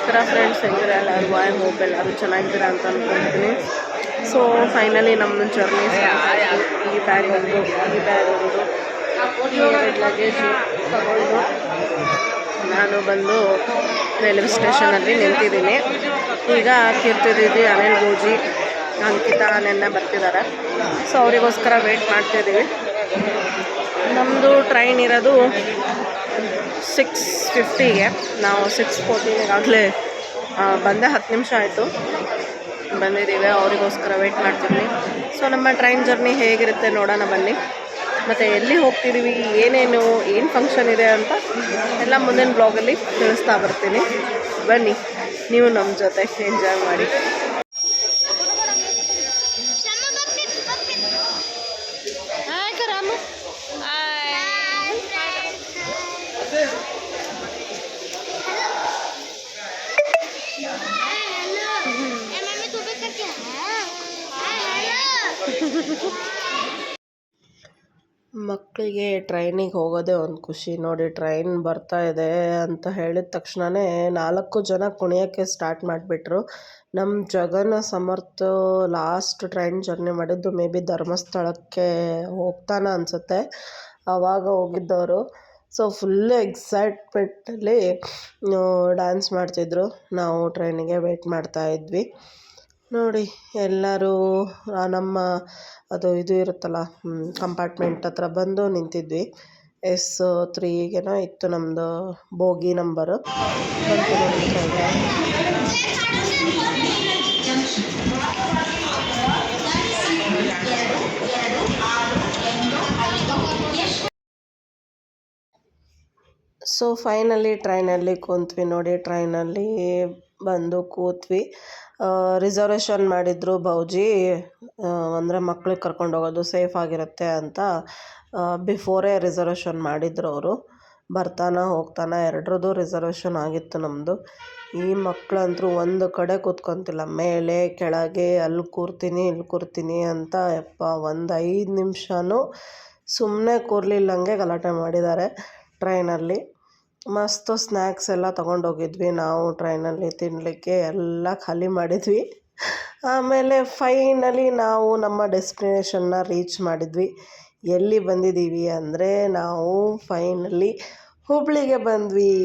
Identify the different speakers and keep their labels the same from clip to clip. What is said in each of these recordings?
Speaker 1: ನಮಸ್ಕಾರ ಫ್ರೆಂಡ್ಸ್, ಹೆಂಗಿರ ಎಲ್ಲರಿಗೂ. I hope ಎಲ್ಲರೂ ಚೆನ್ನಾಗಿದ್ದೀರಾ ಅಂತ ಅಂದ್ಕೊಳ್ತೀನಿ. ಸೊ ಫೈನಲಿ ನಮ್ಮ ಜರ್ನಿ ಈ ಬ್ಯಾಗ್ ಒಂದು ಲಗೇಜ್ ತಗೊಂಡು ನಾನು ಬಂದು ರೈಲ್ವೆ ಸ್ಟೇಷನಲ್ಲಿ ನಿಂತಿದ್ದೀನಿ. ಈಗ ಕೀರ್ತಿದೀವಿ, ಅನಿಲ್ ಗೋಜಿ, ಅಂಕಿತಾ ನೆನ್ನೆ ಬರ್ತಿದ್ದಾರೆ. ಸೊ ಅವರಿಗೋಸ್ಕರ ವೆಯ್ಟ್ ಮಾಡ್ತಿದ್ದೀವಿ. ನಮ್ಮದು ಟ್ರೈನ್ ಇರೋದು 6:50ಗೆ. ನಾವು 6:14 ಬಂದೆ. 10 ನಿಮಿಷ ಆಯಿತು ಬಂದಿದ್ದೀವಿ. ಅವರಿಗೋಸ್ಕರ ವೆಯ್ಟ್ ಮಾಡ್ತಿದ್ವಿ. ಸೊ ನಮ್ಮ ಟ್ರೈನ್ ಜರ್ನಿ ಹೇಗಿರುತ್ತೆ ನೋಡೋಣ ಬನ್ನಿ. ಮತ್ತು ಎಲ್ಲಿ ಹೋಗ್ತಿದ್ದೀವಿ, ಏನು ಫಂಕ್ಷನ್ ಇದೆ ಅಂತ ಎಲ್ಲ ಮುಂದಿನ ಬ್ಲಾಗಲ್ಲಿ ತಿಳಿಸ್ತಾ ಬರ್ತೀನಿ. ಬನ್ನಿ, ನೀವು ನಮ್ಮ ಜೊತೆ ಎಂಜಾಯ್ ಮಾಡಿ. ಮಕ್ಕಳಿಗೆ ಟ್ರೈನಿಗೆ ಹೋಗೋದೇ ಒಂದು ಖುಷಿ ನೋಡಿ. ಟ್ರೈನ್ ಬರ್ತಾ ಇದೆ ಅಂತ ಹೇಳಿದ ತಕ್ಷಣವೇ 4 ಜನ ಕುಣಿಯೋಕ್ಕೆ ಸ್ಟಾರ್ಟ್ ಮಾಡಿಬಿಟ್ರು. ನಮ್ಮ ಜಗನ್ನ ಸಮರ್ಥ ಲಾಸ್ಟ್ ಟ್ರೈನ್ ಜರ್ನಿ ಮಾಡಿದ್ದು ಮೇ ಬಿ ಧರ್ಮಸ್ಥಳಕ್ಕೆ ಹೋಗ್ತಾನೆ ಅನಿಸುತ್ತೆ, ಆವಾಗ ಹೋಗಿದ್ದವರು. ಸೊ ಫುಲ್ಲು ಎಕ್ಸೈಟ್ಮೆಂಟಲ್ಲಿ ಡ್ಯಾನ್ಸ್ ಮಾಡ್ತಿದ್ರು. ನಾವು ಟ್ರೈನಿಗೆ ವೆಯ್ಟ್ ಮಾಡ್ತಾಯಿದ್ವಿ ನೋಡಿ. ಎಲ್ಲರೂ ನಮ್ಮ ಇದು ಇರುತ್ತಲ್ಲ, ಕಂಪಾರ್ಟ್ಮೆಂಟ್ ಹತ್ರ ಬಂದು ನಿಂತಿದ್ವಿ. S3ಗೇನೋ ಇತ್ತು ನಮ್ಮದು ಬೋಗಿ ನಂಬರು. ಸೊ ಫೈನಲಿ ಟ್ರೈನಲ್ಲಿ ಕೂತ್ವಿ ನೋಡಿ. ಟ್ರೈನಲ್ಲಿ ಬಂದು ಕೂತ್ವಿ. ರಿಸರ್ವೇಷನ್ ಮಾಡಿದ್ರು ಬೌಜಿ, ಅಂದರೆ ಮಕ್ಳಿಗೆ ಕರ್ಕೊಂಡು ಹೋಗೋದು ಸೇಫ್ ಆಗಿರುತ್ತೆ ಅಂತ ಬಿಫೋರೇ ರಿಸರ್ವೇಷನ್ ಮಾಡಿದ್ರು ಅವರು. ಬರ್ತಾನೆ ಹೋಗ್ತಾನೆ ಎರಡರದ್ದು ರಿಸರ್ವೇಷನ್ ಆಗಿತ್ತು ನಮ್ಮದು. ಈ ಮಕ್ಕಳಂತರೂ ಒಂದು ಕಡೆ ಕೂತ್ಕೊತಿಲ್ಲ, ಮೇಲೆ ಕೆಳಗೆ ಅಲ್ಲಿ ಕೂರ್ತೀನಿ ಇಲ್ಲಿ ಕೂರ್ತೀನಿ ಅಂತ. ಒಂದು 5 ನಿಮಿಷನೂ ಸುಮ್ಮನೆ ಕೂರ್ಲಿಲ್ಲಂಗೆ ಗಲಾಟೆ ಮಾಡಿದ್ದಾರೆ ಟ್ರೈನಲ್ಲಿ. ಮಸ್ತು ಸ್ನ್ಯಾಕ್ಸ್ ಎಲ್ಲ ತೊಗೊಂಡೋಗಿದ್ವಿ ನಾವು ಟ್ರೈನಲ್ಲಿ ತಿನ್ನಲಿಕ್ಕೆ. ಎಲ್ಲ ಖಾಲಿ ಮಾಡಿದ್ವಿ. ಆಮೇಲೆ ಫೈನಲಿ ನಾವು ನಮ್ಮ ಡೆಸ್ಟಿನೇಷನ್ನ ರೀಚ್ ಮಾಡಿದ್ವಿ. ಎಲ್ಲಿ ಬಂದಿದ್ದೀವಿ ಅಂದರೆ ನಾವು ಫೈನಲಿ ಹುಬ್ಳಿಗೆ ಬಂದ್ವಿ.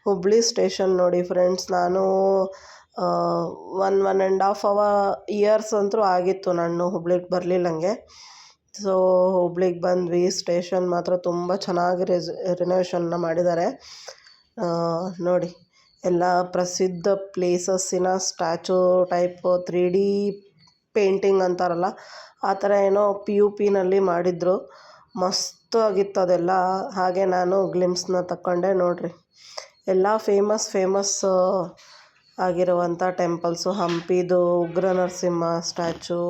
Speaker 1: ಹುಬ್ಳಿ ಸ್ಟೇಷನ್ ನೋಡಿ ಫ್ರೆಂಡ್ಸ್. ನಾನು 1.5 ಇಯರ್ಸ್ ಅಂತೂ ಆಗಿತ್ತು ನಾನು ಹುಬ್ಳಿಗೆ ಬರಲಿಲ್ಲಂಗೆ. ಸೊ ಹುಬ್ಳಿಗೆ ಬಂದ್ವಿ. ಸ್ಟೇಷನ್ ಮಾತ್ರ ತುಂಬ ಚೆನ್ನಾಗಿ ರಿನೋವೇಷನ್ನ ಮಾಡಿದ್ದಾರೆ ನೋಡಿ. ಎಲ್ಲ ಪ್ರಸಿದ್ಧ ಪ್ಲೇಸಸ್ಸಿನ ಸ್ಟ್ಯಾಚು ಟೈಪ್ 3D ಪೇಂಟಿಂಗ್ ಅಂತಾರಲ್ಲ, ಆ ಥರ ಏನೋ PUPನಲ್ಲಿ ಮಾಡಿದರು. ಮಸ್ತು ಆಗಿತ್ತು ಅದೆಲ್ಲ. ಹಾಗೆ ನಾನು ಗ್ಲಿಮ್ಸ್ನ ತಗೊಂಡೆ ನೋಡಿರಿ. ಎಲ್ಲ ಫೇಮಸ್ ಆಗಿರುವಂಥ ಟೆಂಪಲ್ಸು. ಹಂಪಿದು ಉಗ್ರ ನರಸಿಂಹ ಸ್ಟ್ಯಾಚು,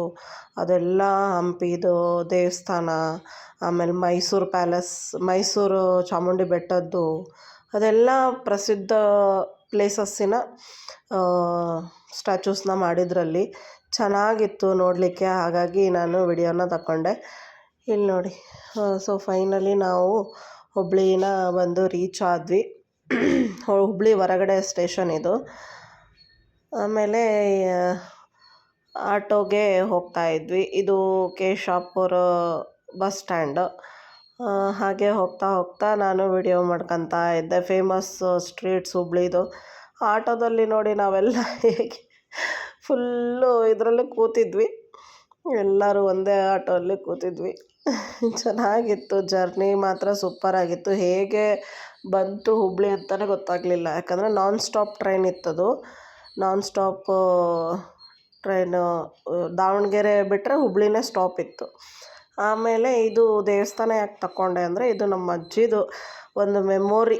Speaker 1: ಅದೆಲ್ಲ ಹಂಪಿದು ದೇವಸ್ಥಾನ. ಆಮೇಲೆ ಮೈಸೂರು ಪ್ಯಾಲೇಸ್, ಮೈಸೂರು ಚಾಮುಂಡಿ ಬೆಟ್ಟದ್ದು, ಅದೆಲ್ಲ ಪ್ರಸಿದ್ಧ ಪ್ಲೇಸಸ್ಸಿನ ಸ್ಟ್ಯಾಚೂಸ್ನ ಮಾಡಿದ್ರಲ್ಲಿ. ಚೆನ್ನಾಗಿತ್ತು ನೋಡಲಿಕ್ಕೆ. ಹಾಗಾಗಿ ನಾನು ವಿಡಿಯೋನ ತಗೊಂಡೆ. ಇಲ್ಲಿ ನೋಡಿ. ಸೊ ಫೈನಲಿ ನಾವು ಹುಬ್ಳಿನ ಬಂದು ರೀಚ್ ಆದ್ವಿ. ಹುಬ್ಳಿ ಹೊರಗಡೆ ಸ್ಟೇಷನ್ ಇದು. ಆಮೇಲೆ ಆಟೋಗೆ ಹೋಗ್ತಾಯಿದ್ವಿ. ಇದು ಕೇಶಾಪುರ ಬಸ್ ಸ್ಟ್ಯಾಂಡು. ಹಾಗೆ ಹೋಗ್ತಾ ನಾನು ವಿಡಿಯೋ ಮಾಡ್ಕೊತಾ ಇದ್ದೆ. ಫೇಮಸ್ ಸ್ಟ್ರೀಟ್ಸ್ ಹುಬ್ಳಿದು. ಆಟೋದಲ್ಲಿ ನೋಡಿ ನಾವೆಲ್ಲ ಹೇಗೆ ಫುಲ್ಲು ಇದರಲ್ಲಿ ಕೂತಿದ್ವಿ. ಎಲ್ಲರೂ ಒಂದೇ ಆಟೋಲ್ಲಿ ಕೂತಿದ್ವಿ. ಚೆನ್ನಾಗಿತ್ತು. ಜರ್ನಿ ಮಾತ್ರ ಸೂಪರಾಗಿತ್ತು. ಹೇಗೆ ಬಂತು ಹುಬ್ಳಿ ಅಂತಲೇ ಗೊತ್ತಾಗಲಿಲ್ಲ. ಯಾಕಂದರೆ ನಾನ್ ಸ್ಟಾಪ್ ಟ್ರೈನ್ ಇತ್ತದು. Non stop train. ದಾವಣಗೆರೆ ಬಿಟ್ಟರೆ ಹುಬ್ಳಿನೇ ಸ್ಟಾಪ್ ಇತ್ತು. ಆಮೇಲೆ ಇದು ದೇವಸ್ಥಾನ ಯಾಕೆ ತಗೊಂಡೆ ಅಂದರೆ, ಇದು ನಮ್ಮ ಅಜ್ಜಿದು ಒಂದು ಮೆಮೊರಿ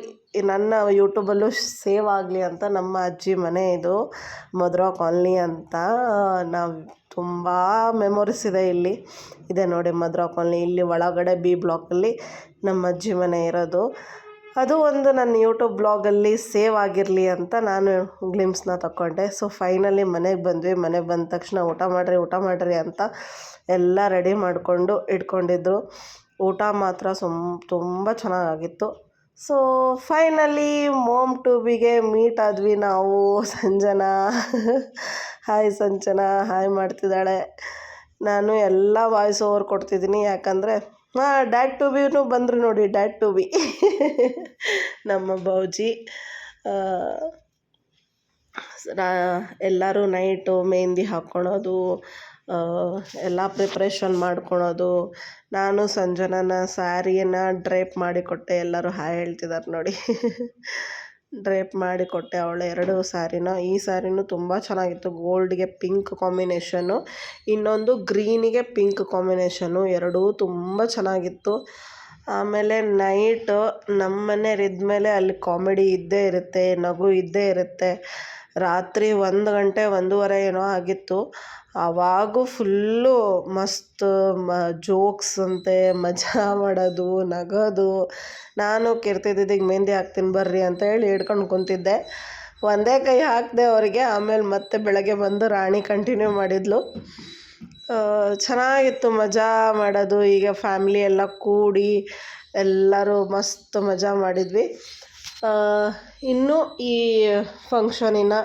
Speaker 1: ನನ್ನ ಯೂಟ್ಯೂಬಲ್ಲೂ ಸೇವ್ ಆಗಲಿ ಅಂತ. ನಮ್ಮ ಅಜ್ಜಿ ಮನೆ ಇದು, ಮಧುರಾ ಕಾಲನಿ ಅಂತ. ನಾವು ತುಂಬ ಮೆಮೊರೀಸ್ ಇದೆ ಇಲ್ಲಿ. ಇದೆ ನೋಡಿ ಮಧುರಾ ಕಾಲನಿ. ಇಲ್ಲಿ ಒಳಗಡೆ B ಬ್ಲಾಕಲ್ಲಿ ನಮ್ಮ ಅಜ್ಜಿ ಮನೆ ಇರೋದು. ಅದು ಒಂದು ನನ್ನ ಯೂಟ್ಯೂಬ್ ಬ್ಲಾಗಲ್ಲಿ ಸೇವ್ ಆಗಿರಲಿ ಅಂತ ನಾನು ಗ್ಲಿಮ್ಸ್ನ ತಗೊಂಡೆ. ಸೊ ಫೈನಲಿ ಮನೆಗೆ ಬಂದ್ವಿ. ಮನೆಗೆ ಬಂದ ತಕ್ಷಣ ಊಟ ಮಾಡಿರಿ ಅಂತ ಎಲ್ಲ ರೆಡಿ ಮಾಡಿಕೊಂಡು ಇಟ್ಕೊಂಡಿದ್ರು. ಊಟ ಮಾತ್ರ ತುಂಬ ಚೆನ್ನಾಗಿತ್ತು. ಸೊ ಫೈನಲಿ ಮೋಮ್ ಟೂಬಿಗೆ ಮೀಟ್ ಆದ್ವಿ ನಾವು. ಸಂಜನಾ ಹಾಯ್ ಸಂಜನಾ ಹಾಯ್ ಮಾಡ್ತಿದ್ದಾಳೆ. ನಾನು ಎಲ್ಲ ವಾಯ್ಸ್ ಓವರ್ ಕೊಡ್ತಿದ್ದೀನಿ, ಯಾಕಂದರೆ ಡ್ಯಾಡ್ ಟೂಬಿನೂ ಬಂದರು ನೋಡಿ, ಡ್ಯಾಡ್ ಟೂಬಿ ನಮ್ಮ ಬೌಜಿ. ಎಲ್ಲರೂ ನೈಟು ಮೆಹಂದಿ ಹಾಕ್ಕೊಳೋದು, ಎಲ್ಲ ಪ್ರಿಪ್ರೇಷನ್ ಮಾಡ್ಕೊಳೋದು. ನಾನು ಸಂಜನನ ಸ್ಯಾರಿಯನ್ನು ಡ್ರೇಪ್ ಮಾಡಿಕೊಟ್ಟೆ. ಎಲ್ಲರೂ ಹಾಯ್ ಹೇಳ್ತಿದ್ದಾರೆ ನೋಡಿ. ಡ್ರೇಪ್ ಮಾಡಿಕೊಟ್ಟೆ ಅವಳ 2 ಸ್ಯಾರಿನ. ಈ ಸ್ಯಾರಿನೂ ತುಂಬ ಚೆನ್ನಾಗಿತ್ತು, ಗೋಲ್ಡ್ಗೆ ಪಿಂಕ್ ಕಾಂಬಿನೇಷನ್ನು, ಇನ್ನೊಂದು ಗ್ರೀನಿಗೆ ಪಿಂಕ್ ಕಾಂಬಿನೇಷನ್ನು, ಎರಡೂ ತುಂಬ ಚೆನ್ನಾಗಿತ್ತು. ಆಮೇಲೆ ನೈಟು ನಮ್ಮನೆ ಮೇಲೆ ಅಲ್ಲಿ ಕಾಮಿಡಿ ಇದ್ದೇ ಇರುತ್ತೆ, ನಗು ಇದ್ದೇ ಇರುತ್ತೆ. ರಾತ್ರಿ 1 ಗಂಟೆ 1:30 ಏನೋ ಆಗಿತ್ತು. ಆವಾಗೂ ಫುಲ್ಲು ಮಸ್ತ್ ಜೋಕ್ಸ್ ಅಂತೆ, ಮಜಾ ಮಾಡೋದು, ನಗೋದು. ನಾನು ಕೀರ್ತಿದಿದ್ದಿಗೆ ಮೆಹಂದಿ ಹಾಕ್ತೀನಿ ಬರ್ರಿ ಅಂತ ಹೇಳಿ ಹಿಡ್ಕೊಂಡು ಕುಂತಿದ್ದೆ. ಒಂದೇ ಕೈ ಹಾಕಿದೆ ಅವರಿಗೆ. ಆಮೇಲೆ ಮತ್ತೆ ಬೆಳಗ್ಗೆ ಬಂದು ರಾಣಿ ಕಂಟಿನ್ಯೂ ಮಾಡಿದ್ಲು. ಚೆನ್ನಾಗಿತ್ತು ಮಜಾ ಮಾಡೋದು. ಈಗ ಫ್ಯಾಮ್ಲಿ ಎಲ್ಲ ಕೂಡಿ ಎಲ್ಲರೂ ಮಸ್ತ್ ಮಜಾ ಮಾಡಿದ್ವಿ. ಇನ್ನೂ ಈ ಫಂಕ್ಷನಿನ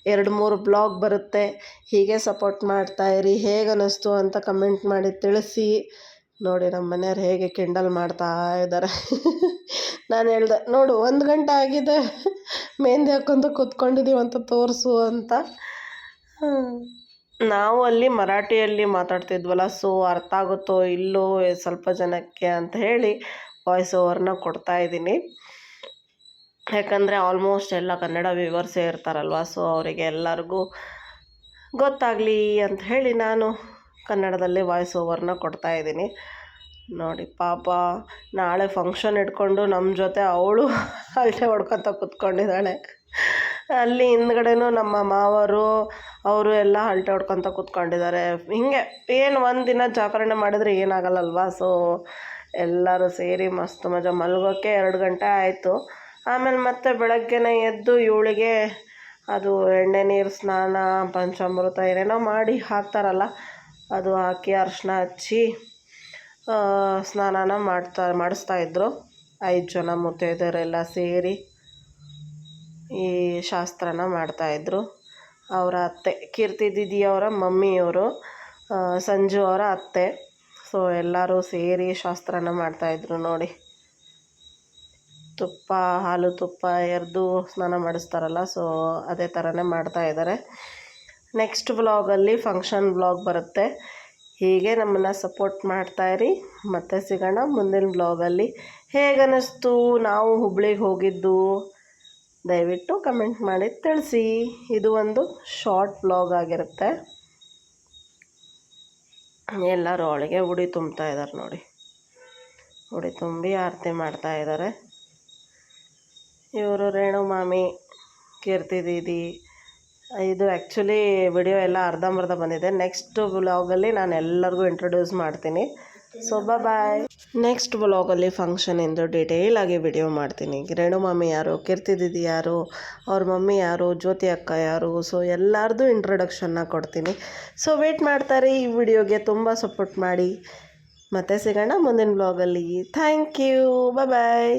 Speaker 1: 2-3 ಬ್ಲಾಗ್ ಬರುತ್ತೆ. ಹೀಗೆ ಸಪೋರ್ಟ್ ಮಾಡ್ತಾಯಿರಿ. ಹೇಗೆ ಅನ್ನಿಸ್ತು ಅಂತ ಕಮೆಂಟ್ ಮಾಡಿ ತಿಳಿಸಿ. ನೋಡಿ ನಮ್ಮ ಮನೆಯವ್ರು ಹೇಗೆ ಕಿಂಡಲ್ ಮಾಡ್ತಾ ಇದ್ದಾರೆ. ನಾನು ಹೇಳ್ದೆ ನೋಡು 1 ಗಂಟೆ ಆಗಿದೆ, ಮೆಹಂದಿ ಹಾಕ್ಕೊಂತ ಕೂತ್ಕೊಂಡಿದ್ದೀವಿ ಅಂತ ತೋರಿಸು ಅಂತ. ನಾವು ಅಲ್ಲಿ ಮರಾಠಿಯಲ್ಲಿ ಮಾತಾಡ್ತಿದ್ವಲ್ಲ, ಸೊ ಅರ್ಥ ಆಗುತ್ತೋ ಇಲ್ಲೋ ಸ್ವಲ್ಪ ಜನಕ್ಕೆ ಅಂತ ಹೇಳಿ ವಾಯ್ಸ್ ಓವರ್ನ ಕೊಡ್ತಾಯಿದ್ದೀನಿ. ಯಾಕಂದರೆ ಆಲ್ಮೋಸ್ಟ್ ಎಲ್ಲ ಕನ್ನಡ ವ್ಯೂವರ್ಸೇ ಇರ್ತಾರಲ್ವ, ಸೊ ಅವರಿಗೆ ಎಲ್ಲರಿಗೂ ಗೊತ್ತಾಗಲಿ ಅಂತ ಹೇಳಿ ನಾನು ಕನ್ನಡದಲ್ಲಿ ವಾಯ್ಸ್ ಓವರ್ನ ಕೊಡ್ತಾಯಿದ್ದೀನಿ. ನೋಡಿ ಪಾಪ ನಾಳೆ ಫಂಕ್ಷನ್ ಇಟ್ಕೊಂಡು ನಮ್ಮ ಜೊತೆ ಅವಳು ಅಳತೆ ಹೊಡ್ಕೊತ ಕೂತ್ಕೊಂಡಿದ್ದಾಳೆ. ಅಲ್ಲಿ ಹಿಂದ್ಗಡೆನೂ ನಮ್ಮ ಮಾವರು ಅವರು ಎಲ್ಲ ಅಳತೆ ಹೊಡ್ಕೊತ ಕೂತ್ಕೊಂಡಿದ್ದಾರೆ. ಹಿಂಗೆ ಏನು ಒಂದಿನ ಜಾಗರಣೆ ಮಾಡಿದರೆ ಏನಾಗಲ್ಲಲ್ವ. ಸೊ ಎಲ್ಲರೂ ಸೇರಿ ಮಸ್ತ್ ಮಜಾ. ಮಲ್ಗೋಕ್ಕೆ 2 ಗಂಟೆ ಆಯಿತು. ಆಮೇಲೆ ಮತ್ತೆ ಬೆಳಗ್ಗೆನೇ ಎದ್ದು ಇವಳಿಗೆ ಅದು ಎಣ್ಣೆ ನೀರು ಸ್ನಾನ, ಪಂಚಾಮೃತ ಏನೇನೋ ಮಾಡಿ ಹಾಕ್ತಾರಲ್ಲ, ಅದು ಹಾಕಿ ಅರಿಶಿನ ಹಚ್ಚಿ ಸ್ನಾನನ ಮಾಡಿಸ್ತಾಯಿದ್ರು. 5 ಜನ ಮುತ್ತೈದೆಯರೆಲ್ಲ ಸೇರಿ ಈ ಶಾಸ್ತ್ರನ ಮಾಡ್ತಾಯಿದ್ರು. ಅವರ ಅತ್ತೆ ಕೀರ್ತಿ ದೀದಿಯವರ ಮಮ್ಮಿಯವರು, ಸಂಜು ಅವರ ಅತ್ತೆ. ಸೊ ಎಲ್ಲರೂ ಸೇರಿ ಶಾಸ್ತ್ರನ ಮಾಡ್ತಾಯಿದ್ರು ನೋಡಿ. ತುಪ್ಪ, ಹಾಲು ತುಪ್ಪ ಎರೆದು ಸ್ನಾನ ಮಾಡಿಸ್ತಾರಲ್ಲ, ಸೊ ಅದೇ ಥರನೇ ಮಾಡ್ತಾಯಿದ್ದಾರೆ. ನೆಕ್ಸ್ಟ್ ವ್ಲಾಗಲ್ಲಿ ಫಂಕ್ಷನ್ ವ್ಲಾಗ್ ಬರುತ್ತೆ. ಹೀಗೆ ನಮ್ಮನ್ನು ಸಪೋರ್ಟ್ ಮಾಡ್ತಾಯಿರಿ. ಮತ್ತೆ ಸಿಗೋಣ ಮುಂದಿನ ವ್ಲಾಗಲ್ಲಿ. ಹೇಗನ್ನಿಸ್ತು ನಾವು ಹುಬ್ಳಿಗೆ ಹೋಗಿದ್ದು, ದಯವಿಟ್ಟು ಕಮೆಂಟ್ ಮಾಡಿ ತಿಳಿಸಿ. ಇದು ಒಂದು ಶಾರ್ಟ್ ವ್ಲಾಗ್ ಆಗಿರುತ್ತೆ. ಎಲ್ಲರೂ ಅವಳಿಗೆ ಉಡಿ ತುಂಬ್ತಾ ಇದ್ದಾರೆ ನೋಡಿ. ಉಡಿ ತುಂಬಿ ಆರತಿ ಮಾಡ್ತಾಯಿದ್ದಾರೆ. ಇವರು ರೇಣು ಮಾಮಿ, ಕೀರ್ತಿ ದೀದಿ. ಇದು ಆ್ಯಕ್ಚುಲಿ ವಿಡಿಯೋ ಎಲ್ಲ ಅರ್ಧಂಬರ್ಧ ಬಂದಿದೆ. ನೆಕ್ಸ್ಟ್ ವ್ಲಾಗಲ್ಲಿ ನಾನು ಎಲ್ಲರಿಗೂ ಇಂಟ್ರೊಡ್ಯೂಸ್ ಮಾಡ್ತೀನಿ. So bye. ನೆಕ್ಸ್ಟ್ ವ್ಲಾಗಲ್ಲಿ ಫಂಕ್ಷನಿಂದು ಡೀಟೇಲ್ ಆಗಿ ವಿಡಿಯೋ ಮಾಡ್ತೀನಿ. ರೇಣು ಮಾಮಿ ಯಾರು, ಕೀರ್ತಿ ದೀದಿ ಯಾರು, ಅವ್ರ ಮಮ್ಮಿ ಯಾರು, ಜ್ಯೋತಿ ಅಕ್ಕ ಯಾರು, ಸೊ ಎಲ್ಲರದ್ದು ಇಂಟ್ರೊಡಕ್ಷನ್ನ ಕೊಡ್ತೀನಿ. ಸೊ ವೇಟ್ ಮಾಡ್ತಾರೆ. ಈ ವಿಡಿಯೋಗೆ ತುಂಬ ಸಪೋರ್ಟ್ ಮಾಡಿ. ಮತ್ತೆ ಸಿಗೋಣ ಮುಂದಿನ ವ್ಲಾಗಲ್ಲಿ. Thank you. ಬಾಯ್.